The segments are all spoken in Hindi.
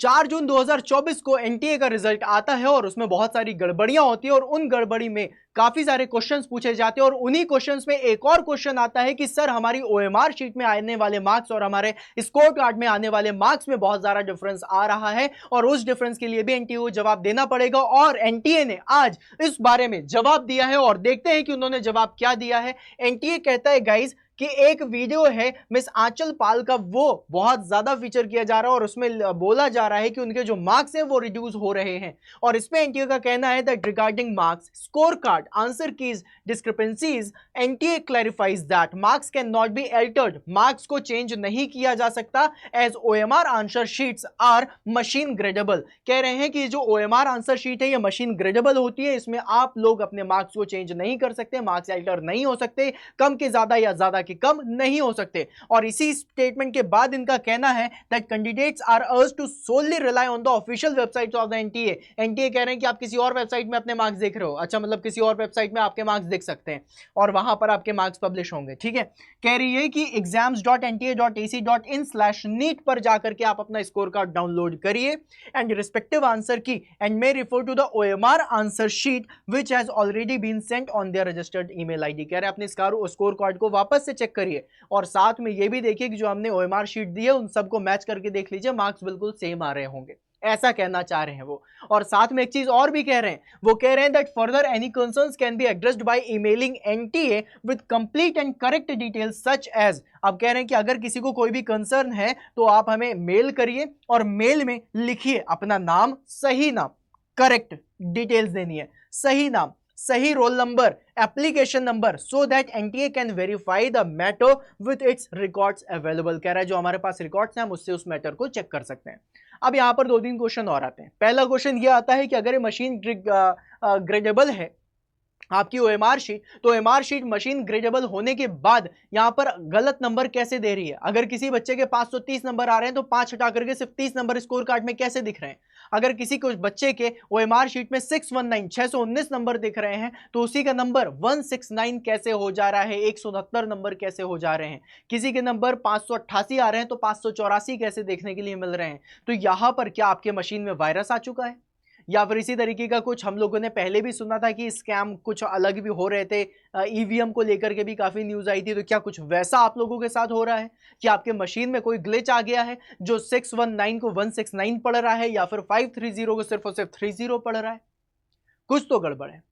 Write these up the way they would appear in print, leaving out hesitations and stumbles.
4 जून 2024 को एनटीए का रिजल्ट आता है और उसमें बहुत सारी गड़बड़ियां होती है और उन गड़बड़ी में काफी सारे क्वेश्चंस पूछे जाते हैं और उन्हीं क्वेश्चंस में एक और क्वेश्चन आता है कि सर हमारी ओएमआर शीट में आने वाले मार्क्स और हमारे स्कोर कार्ड में आने वाले मार्क्स में बहुत ज्यादा डिफरेंस आ रहा है और उस डिफरेंस के लिए भी एनटीए को जवाब देना पड़ेगा। और एनटीए ने आज इस बारे में जवाब दिया है और देखते हैं कि उन्होंने जवाब क्या दिया है। एनटीए कहता है गाइज कि एक वीडियो है मिस आंचल पाल का, वो बहुत ज्यादा फीचर किया जा रहा है और उसमें बोला जा रहा है कि उनके जो मार्क्स हैं वो रिड्यूस हो रहे हैं। और इसमें एनटीए का कहना है that regarding marks, score card, answer keys discrepancies, NTA clarifies that marks can not be altered. Marks को चेंज नहीं किया जा सकता as OMR answer sheets are machine gradable. कह रहे हैं कि जो ओएमआर आंसर शीट है ये मशीन ग्रेडेबल होती है, इसमें आप लोग अपने मार्क्स को चेंज नहीं कर सकते, मार्क्स अल्टर नहीं हो सकते, कम के ज्यादा या ज्यादा कि कम नहीं हो सकते। और इसी स्टेटमेंट के बाद इनका कहना है that candidates are urged to solely rely on the official website of the NTA. NTA कह रहे हैं कि आप किसी और वेबसाइट में अपने मार्क्स देख रहे हो, अच्छा मतलब किसी और वेबसाइट में आपके मार्क्स देख सकते हैं और वहां पर आपके मार्क्स पब्लिश होंगे। ठीक है, कह रही है कि exams.nta.ac.in/NEET पर जाकर के आप अपना स्कोर कार्ड डाउनलोड करिए and respective answer key and may refer to the OMR answer sheet which has already been sent on their registered email ID. कह रहे हैं अपने स्कोर कार्ड को वापस से चेक करिए और साथ में ये भी देखिए कि जो हमने ओएमआर शीट दी है उन सबको मैच करके देख लीजिए, मार्क्स बिल्कुल सेम आ रहे होंगे, ऐसा कहना चाह रहे हैं वो। और साथ में एक चीज और भी कह रहे हैं, वो कह रहे हैं that further any concerns can be addressed by emailing NTA with complete and correct details such as. अब कह रहे हैं कि अगर किसी को कोई भी कंसर्न है तो आप हमें मेल करिए और मेल में लिखिए अपना नाम, सही नाम, करेक्ट डिटेल्स देनी है, सही नाम, सही roll number, application number, so that NTA can verify the matter with its records available. कह रहा है जो हमारे पास रिकॉर्ड्स हैं हम उससे उस मैटर को चेक कर सकते हैं। अब यहां पर 2-3 क्वेश्चन और आते हैं। पहला क्वेश्चन ये आता है कि अगर ये मशीन ग्रेडेबल है आपकी ओएमआर शीट, तो ओएमआर शीट मशीन ग्रेडेबल होने के बाद यहां पर गलत नंबर कैसे दे रही है। अगर किसी बच्चे के 530 नंबर आ रहे हैं तो 5 हटा करके सिर्फ 30 नंबर स्कोर कार्ड में कैसे दिख रहे हैं। अगर किसी को बच्चे के ओएमआर शीट में 619 नंबर दिख रहे हैं तो उसी का नंबर 169 कैसे हो जा रहा है, 169 नंबर कैसे हो जा रहे हैं। किसी के नंबर 588 आ रहे हैं तो 584 कैसे देखने के लिए मिल रहे हैं। तो यहां पर क्या आपके मशीन में वायरस आ चुका है, या फिर इसी तरीके का कुछ हम लोगों ने पहले भी सुना था कि स्कैम कुछ अलग भी हो रहे थे, ईवीएम को लेकर के भी काफी न्यूज आई थी। तो क्या कुछ वैसा आप लोगों के साथ हो रहा है कि आपके मशीन में कोई ग्लिच आ गया है जो 619 को 169 पढ़ रहा है या फिर 530 को सिर्फ और सिर्फ 30 पढ़ रहा है। कुछ तो गड़बड़ है।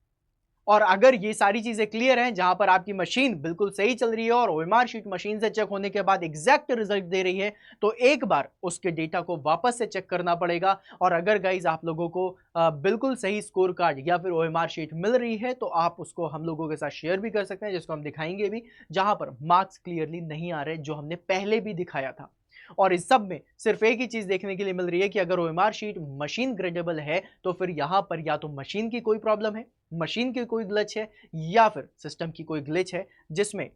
और अगर ये सारी चीजें क्लियर हैं, जहां पर आपकी मशीन बिल्कुल सही चल रही है और ओएमआर शीट मशीन से चेक होने के बाद एग्जैक्ट रिजल्ट दे रही है, तो एक बार उसके डेटा को वापस से चेक करना पड़ेगा। और अगर गाइज आप लोगों को बिल्कुल सही स्कोर कार्ड या फिर ओएमआर शीट मिल रही है तो आप उसको हम लोगों के साथ शेयर भी कर सकते हैं, जिसको हम दिखाएंगे भी, जहां पर मार्क्स क्लियरली नहीं आ रहे जो हमने पहले भी दिखाया था। और इस सब में सिर्फ एक ही चीज देखने के लिए मिल रही है कि अगर ओएमआर शीट मशीन ग्रेडेबल है तो फिर यहां पर या तो मशीन की कोई प्रॉब्लम है, मशीन की कोई ग्लिच है, या फिर सिस्टम की कोई ग्लिच है जिसमें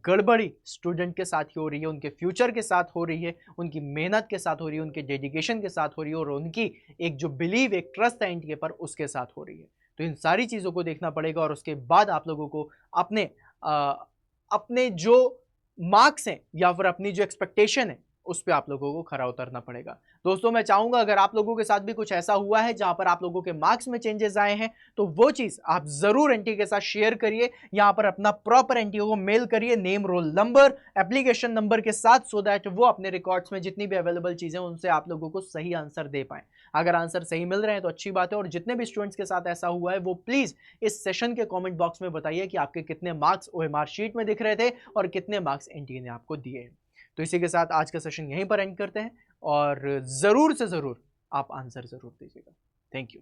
गड़बड़ी स्टूडेंट के साथ हो रही है, उनके फ्यूचर के साथ हो रही है, उनकी मेहनत के साथ हो रही है, उनके डेडिकेशन के साथ हो रही है और उनकी एक जो बिलीव, एक ट्रस्ट है एनटीए पर, उसके साथ हो रही है। तो इन सारी चीजों को देखना पड़ेगा और उसके बाद आप लोगों को अपने जो मार्क्स हैं या फिर अपनी जो एक्सपेक्टेशन है उस पर आप लोगों को खरा उतरना पड़ेगा। दोस्तों मैं चाहूंगा अगर आप लोगों के साथ भी कुछ ऐसा हुआ है जहां पर आप लोगों के मार्क्स में चेंजेस आए हैं तो वो चीज आप जरूर एनटीए के साथ शेयर करिए। यहां पर अपना प्रॉपर एनटीए को मेल करिए, name, roll number, application number के साथ, सो दैट वो अपने रिकॉर्ड्स में जितनी भी अवेलेबल चीजें उनसे आप लोगों को सही आंसर दे पाए। अगर आंसर सही मिल रहे हैं तो अच्छी बात है, और जितने भी स्टूडेंट्स के साथ ऐसा हुआ है वो प्लीज इस सेशन के कॉमेंट बॉक्स में बताइए कि आपके कितने मार्क्स ओएमआर शीट में दिख रहे थे और कितने मार्क्स एनटीए ने आपको दिए। तो इसी के साथ आज का सेशन यहीं पर एंड करते हैं और जरूर से जरूर आप आंसर जरूर दीजिएगा। Thank you.